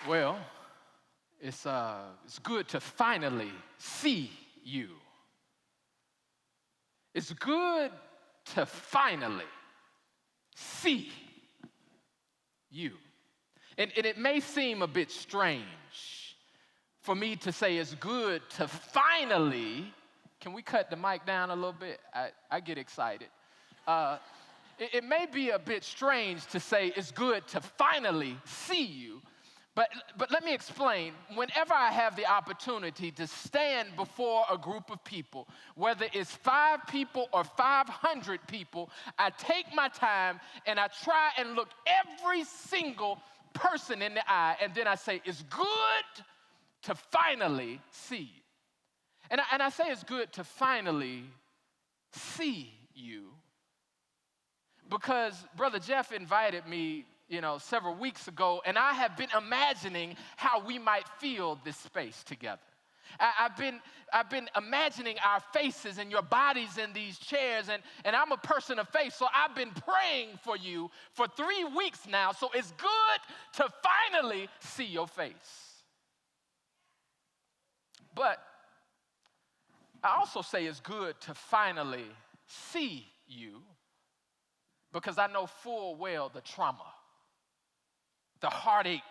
Well, it's good to finally see you. It's good to finally see you. And it may seem a bit strange for me to say it's good to finally, can we cut the mic down a little bit? I get excited. It may be a bit strange to say it's good to finally see you, but let me explain. Whenever I have the opportunity to stand before a group of people, whether it's 5 people or 500 people, I take my time and I try and look every single person in the eye, and then I say, it's good to finally see you. And I say it's good to finally see you because Brother Jeff invited me, several weeks ago, and I have been imagining how we might fill this space together. I've been imagining our faces and your bodies in these chairs, and I'm a person of faith, so I've been praying for you for 3 weeks now, so it's good to finally see your face. But I also say it's good to finally see you because I know full well the trauma, the heartache,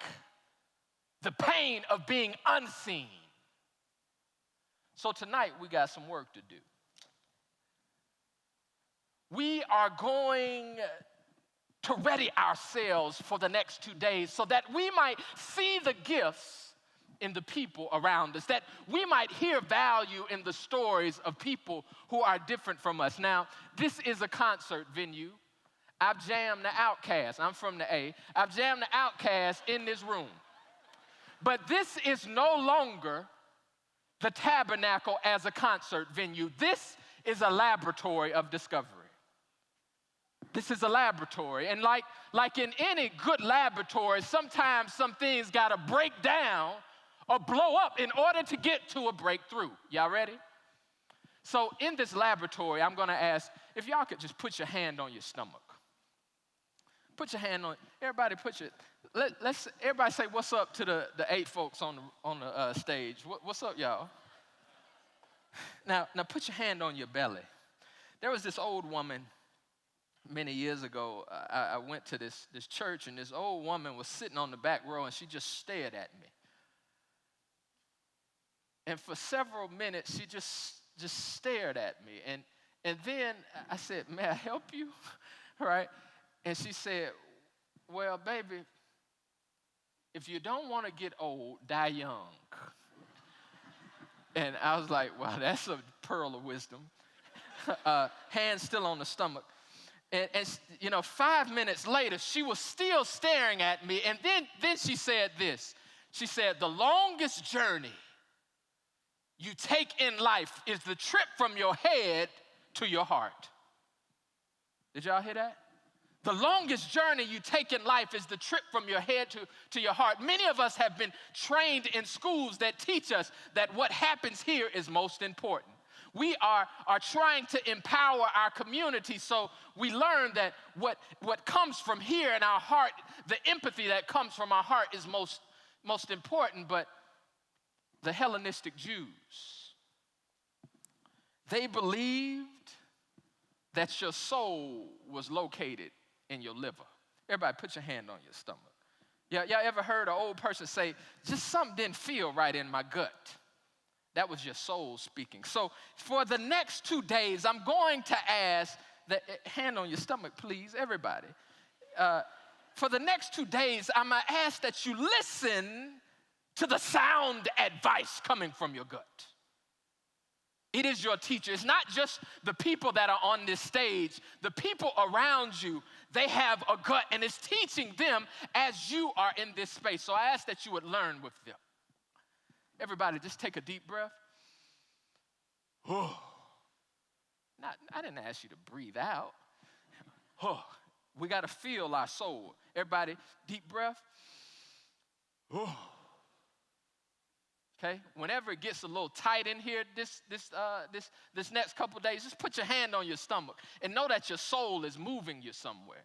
the pain of being unseen. So tonight we got some work to do. We are going to ready ourselves for the next 2 days so that we might see the gifts in the people around us, that we might hear value in the stories of people who are different from us. Now, this is a concert venue. I've jammed the Outcast. I'm from the A. I've jammed the Outcast in this room. But this is no longer the Tabernacle as a concert venue. This is a laboratory of discovery. This is a laboratory. And like in any good laboratory, sometimes some things got to break down or blow up in order to get to a breakthrough. Y'all ready? So in this laboratory, I'm going to ask if y'all could just put your hand on your stomach. Put your hand on it. Everybody put your, let's everybody say what's up to the 8 folks on the stage. What's up, y'all? Now put your hand on your belly. There was this old woman many years ago. I went to this church, and this old woman was sitting on the back row, and she just stared at me. And for several minutes, she just stared at me. And then I said, may I help you? Right? And she said, well, baby, if you don't want to get old, die young. And I was like, wow, that's a pearl of wisdom. Hand still on the stomach. And 5 minutes later, she was still staring at me. And then she said this. She said, the longest journey you take in life is the trip from your head to your heart. Did y'all hear that? The longest journey you take in life is the trip from your head to your heart. Many of us have been trained in schools that teach us that what happens here is most important. We are trying to empower our community, so we learn that what comes from here in our heart, the empathy that comes from our heart is most important. But the Hellenistic Jews, they believed that your soul was located in your liver. Everybody put your hand on your stomach. Y'all ever heard an old person say, just something didn't feel right in my gut? That was your soul speaking. So for the next 2 days, I'm going to ask, hand on your stomach, please, everybody. For the next 2 days, I'm going to ask that you listen to the sound advice coming from your gut. It is your teacher. It's not just the people that are on this stage. The people around you, they have a gut, and it's teaching them as you are in this space. So I ask that you would learn with them. Everybody, just take a deep breath. Now, I didn't ask you to breathe out. We got to feel our soul. Everybody, deep breath. Okay? Whenever it gets a little tight in here this next couple days, just put your hand on your stomach and know that your soul is moving you somewhere.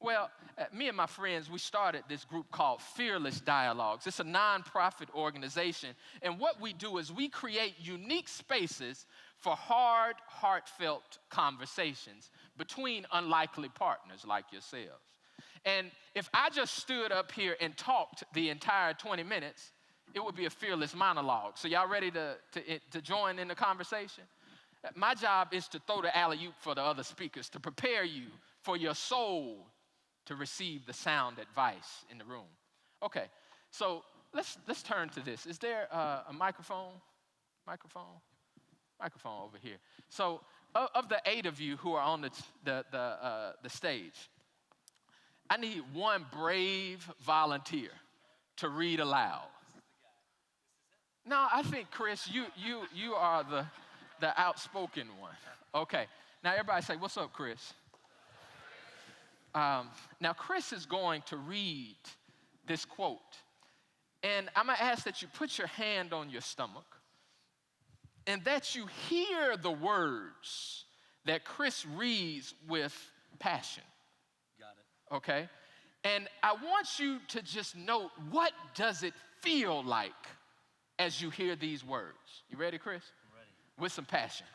Well, me and my friends, we started this group called Fearless Dialogues. It's a nonprofit organization. And what we do is we create unique spaces for hard, heartfelt conversations between unlikely partners like yourselves. And if I just stood up here and talked the entire 20 minutes, it would be a fearless monologue. So y'all ready to join in the conversation? My job is to throw the alley-oop for the other speakers, to prepare you for your soul to receive the sound advice in the room. Okay, so let's turn to this. Is there a microphone? Microphone over here. So of the 8 of you who are on the stage, I need one brave volunteer to read aloud. No, I think, Chris, you are the outspoken one. Okay, now everybody say, what's up, Chris? Now, Chris is going to read this quote. And I'm going to ask that you put your hand on your stomach and that you hear the words that Chris reads with passion. Got it. Okay? And I want you to just note, what does it feel like as you hear these words? You ready, Chris? I'm ready. With some passion.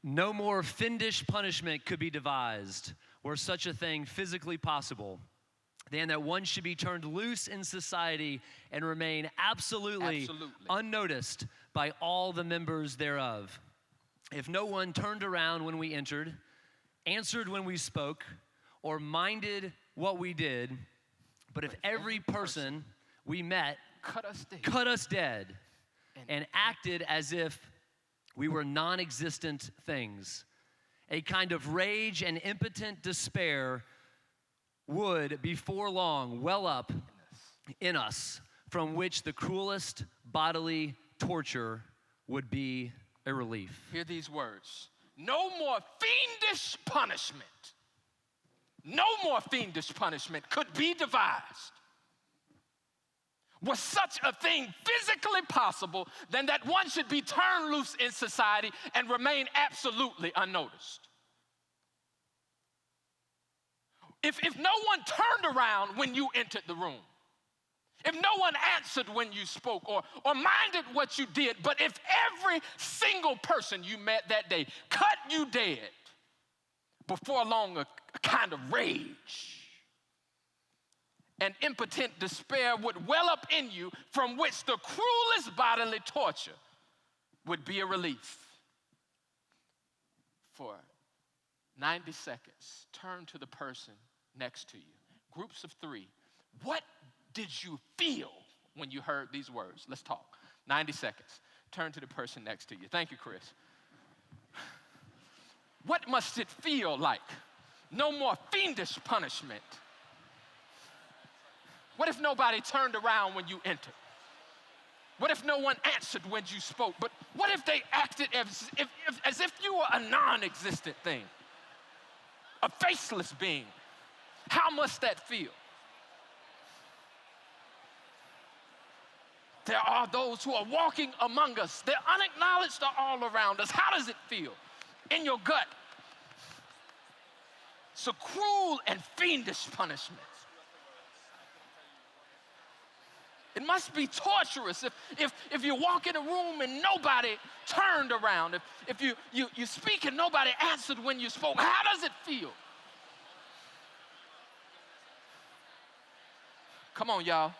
No more fiendish punishment could be devised, were such a thing physically possible, than that one should be turned loose in society and remain absolutely unnoticed by all the members thereof. If no one turned around when we entered, answered when we spoke, or minded what we did, but if every person we met cut us dead and acted as if we were non-existent things, a kind of rage and impotent despair would, before long, well up in us, from which the cruelest bodily torture would be a relief. Hear these words. No more fiendish punishment. No more fiendish punishment could be devised. Was such a thing physically possible, then that one should be turned loose in society and remain absolutely unnoticed. If no one turned around when you entered the room, if no one answered when you spoke or minded what you did, but if every single person you met that day cut you dead, before long a kind of rage and impotent despair would well up in you, from which the cruelest bodily torture would be a relief. For 90 seconds, turn to the person next to you. Groups of 3. What did you feel when you heard these words? Let's talk. 90 seconds. Turn to the person next to you. Thank you, Chris. What must it feel like? No more fiendish punishment. What if nobody turned around when you entered? What if no one answered when you spoke? But what if they acted as if you were a non-existent thing, a faceless being? How must that feel? There are those who are walking among us. They're unacknowledged or all around us. How does it feel in your gut? So cruel and fiendish punishment. It must be torturous if you walk in a room and nobody turned around, if you speak and nobody answered when you spoke. How does it feel? Come on, y'all.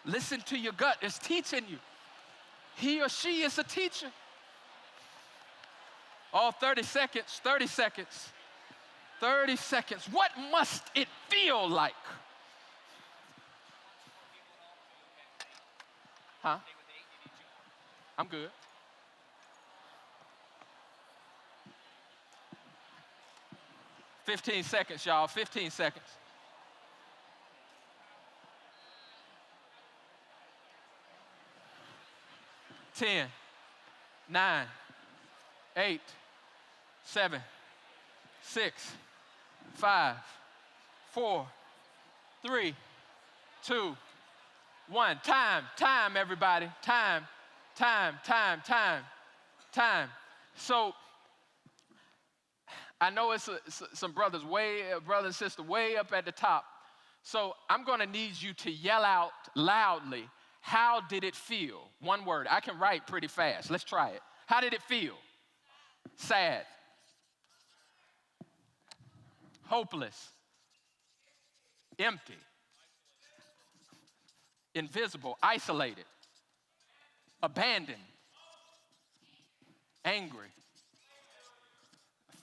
Listen to your gut. It's teaching you. He or she is a teacher. Oh, 30 seconds, 30 seconds, 30 seconds. What must it feel like? Huh? I'm good. $15 seconds, y'all. 15 seconds. $10, $9, $8, $7, $6, $5, $4, $3, $2, $1. Time, everybody. Time. So I know it's some brothers brother and sister way up at the top. So I'm going to need you to yell out loudly, how did it feel? One word. I can write pretty fast. Let's try it. How did it feel? Sad. Hopeless. Empty. Invisible. Isolated. Abandoned. Angry.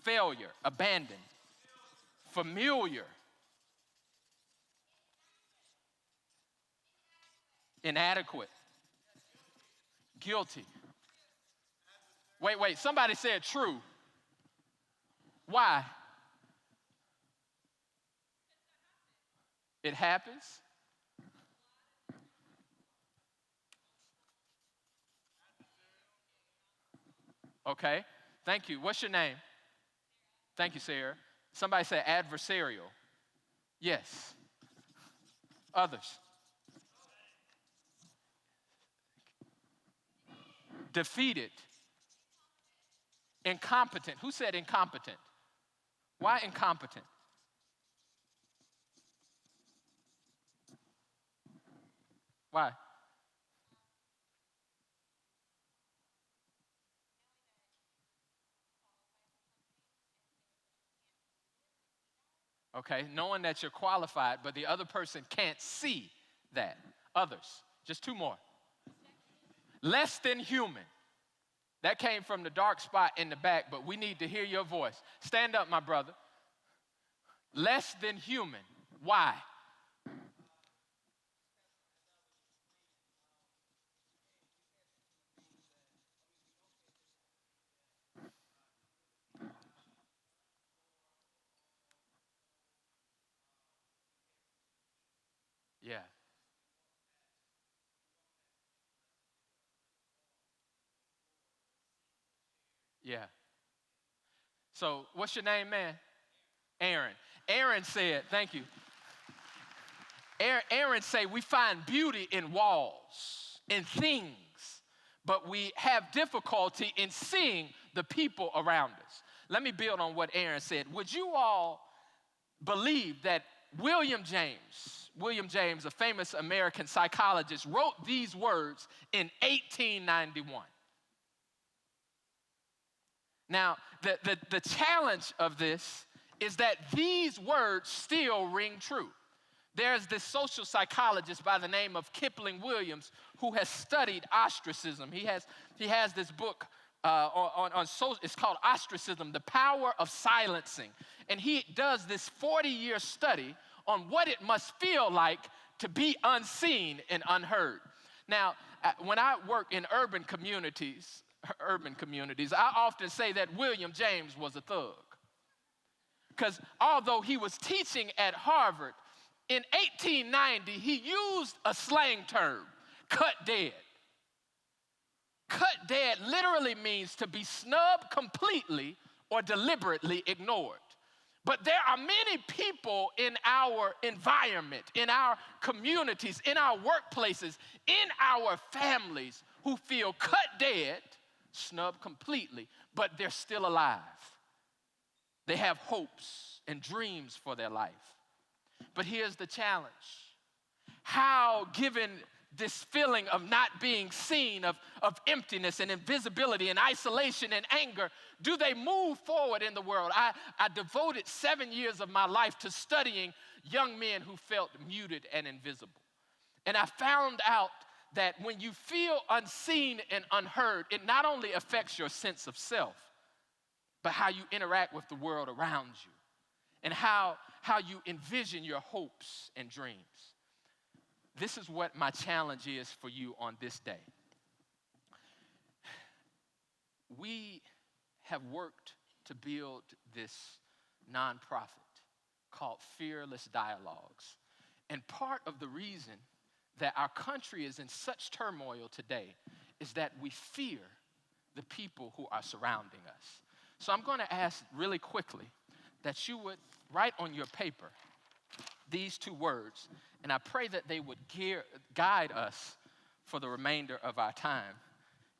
Failure. Abandoned. Familiar. Inadequate. Guilty. Wait, somebody said true. Why? It happens. Okay, thank you. What's your name? Thank you, Sarah. Somebody said adversarial. Yes. Others. Defeated. Incompetent. Who said incompetent? Why incompetent? Why? Okay, knowing that you're qualified, but the other person can't see that. Others. Just two more. Less than human. That came from the dark spot in the back, but we need to hear your voice. Stand up, my brother. Less than human. Why? Yeah. Yeah. So, what's your name, man? Aaron. Aaron said, thank you. Aaron said, we find beauty in walls, in things, but we have difficulty in seeing the people around us. Let me build on what Aaron said. Would you all believe that William James, a famous American psychologist, wrote these words in 1891? Now, the challenge of this is that these words still ring true. There's this social psychologist by the name of Kipling Williams who has studied ostracism. He has this book it's called Ostracism, The Power of Silencing. And he does this 40-year study on what it must feel like to be unseen and unheard. Now, when I work in urban communities, I often say that William James was a thug. Because although he was teaching at Harvard, in 1890, he used a slang term, cut dead. Cut dead literally means to be snubbed completely or deliberately ignored. But there are many people in our environment, in our communities, in our workplaces, in our families who feel cut dead, snubbed completely, but they're still alive. They have hopes and dreams for their life. But here's the challenge. How, given this feeling of not being seen, of emptiness and invisibility and isolation and anger, do they move forward in the world? I devoted 7 years of my life to studying young men who felt muted and invisible. And I found out that when you feel unseen and unheard, it not only affects your sense of self, but how you interact with the world around you and how you envision your hopes and dreams. This is what my challenge is for you on this day. We have worked to build this nonprofit called Fearless Dialogues. And part of the reason that our country is in such turmoil today is that we fear the people who are surrounding us. So I'm going to ask really quickly that you would write on your paper these two words, and I pray that they would guide us for the remainder of our time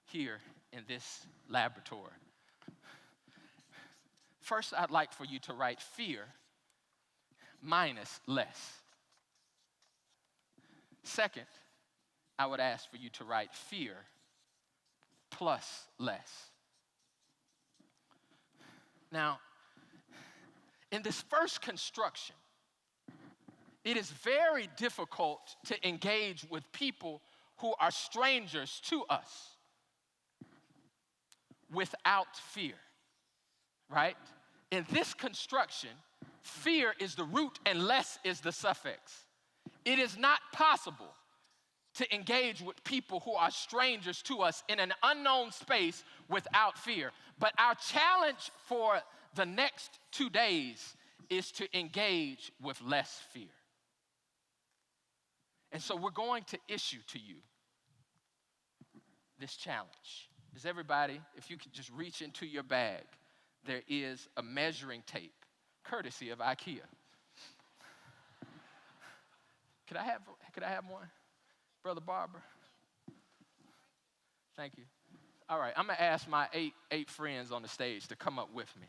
here in this laboratory. First, I'd like for you to write fear minus less. Second, I would ask for you to write fear plus less. Now, in this first construction, it is very difficult to engage with people who are strangers to us without fear, right? In this construction, fear is the root and less is the suffix. It is not possible to engage with people who are strangers to us in an unknown space without fear. But our challenge for the next 2 days is to engage with less fear. And so we're going to issue to you this challenge. Does everybody, if you could just reach into your bag, there is a measuring tape, courtesy of IKEA. Could I have one? Brother Barber? Thank you. All right, I'm gonna ask my eight friends on the stage to come up with me.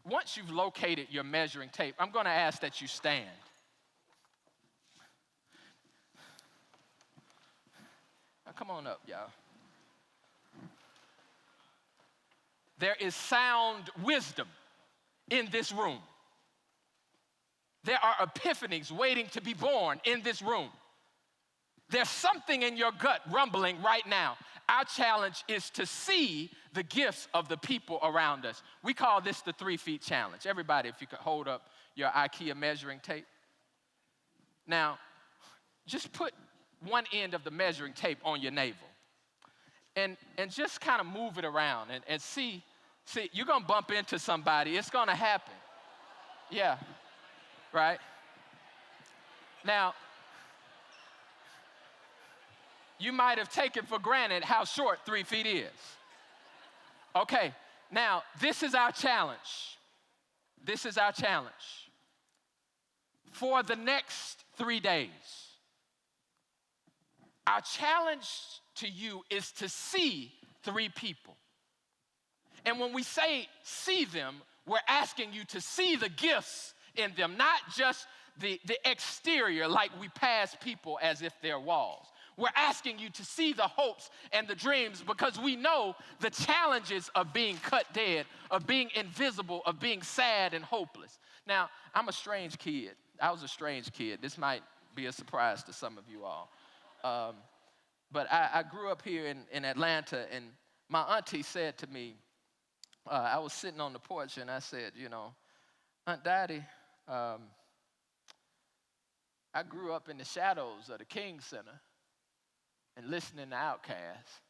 Once you've located your measuring tape, I'm gonna ask that you stand. Now come on up, y'all. There is sound wisdom in this room. There are epiphanies waiting to be born in this room. There's something in your gut rumbling right now. Our challenge is to see the gifts of the people around us. We call this the 3 feet challenge. Everybody, if you could hold up your IKEA measuring tape. Now, just put one end of the measuring tape on your navel. And just kind of move it around and see, you're going to bump into somebody. It's going to happen. Yeah, right? Now, you might have taken for granted how short 3 feet is. Okay, now, this is our challenge. This is our challenge. For the next 3 days, our challenge to you is to see 3 people. And when we say see them, we're asking you to see the gifts in them, not just the exterior like we pass people as if they're walls. We're asking you to see the hopes and the dreams because we know the challenges of being cut dead, of being invisible, of being sad and hopeless. Now, I'm a strange kid. I was a strange kid. This might be a surprise to some of you all. But I grew up here in Atlanta, and my auntie said to me, I was sitting on the porch, and I said, Aunt Dottie, I grew up in the shadows of the King Center and listening to Outkast.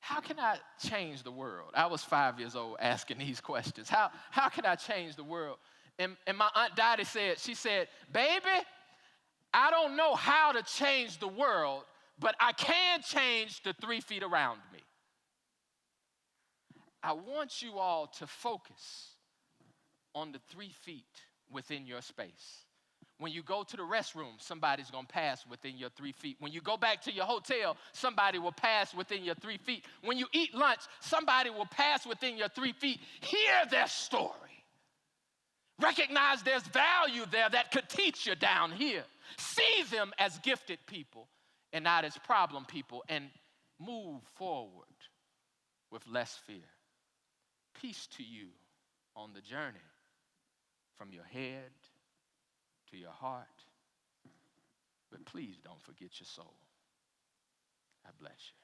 How can I change the world? I was 5 years old asking these questions. How can I change the world? And my Aunt Dottie said, baby, I don't know how to change the world, but I can change the 3 feet around me. I want you all to focus on the 3 feet within your space. When you go to the restroom, somebody's going to pass within your 3 feet. When you go back to your hotel, somebody will pass within your 3 feet. When you eat lunch, somebody will pass within your 3 feet. Hear their story. Recognize there's value there that could teach you down here. See them as gifted people and not as problem people, and move forward with less fear. Peace to you on the journey from your head to your heart. But please don't forget your soul. God bless you.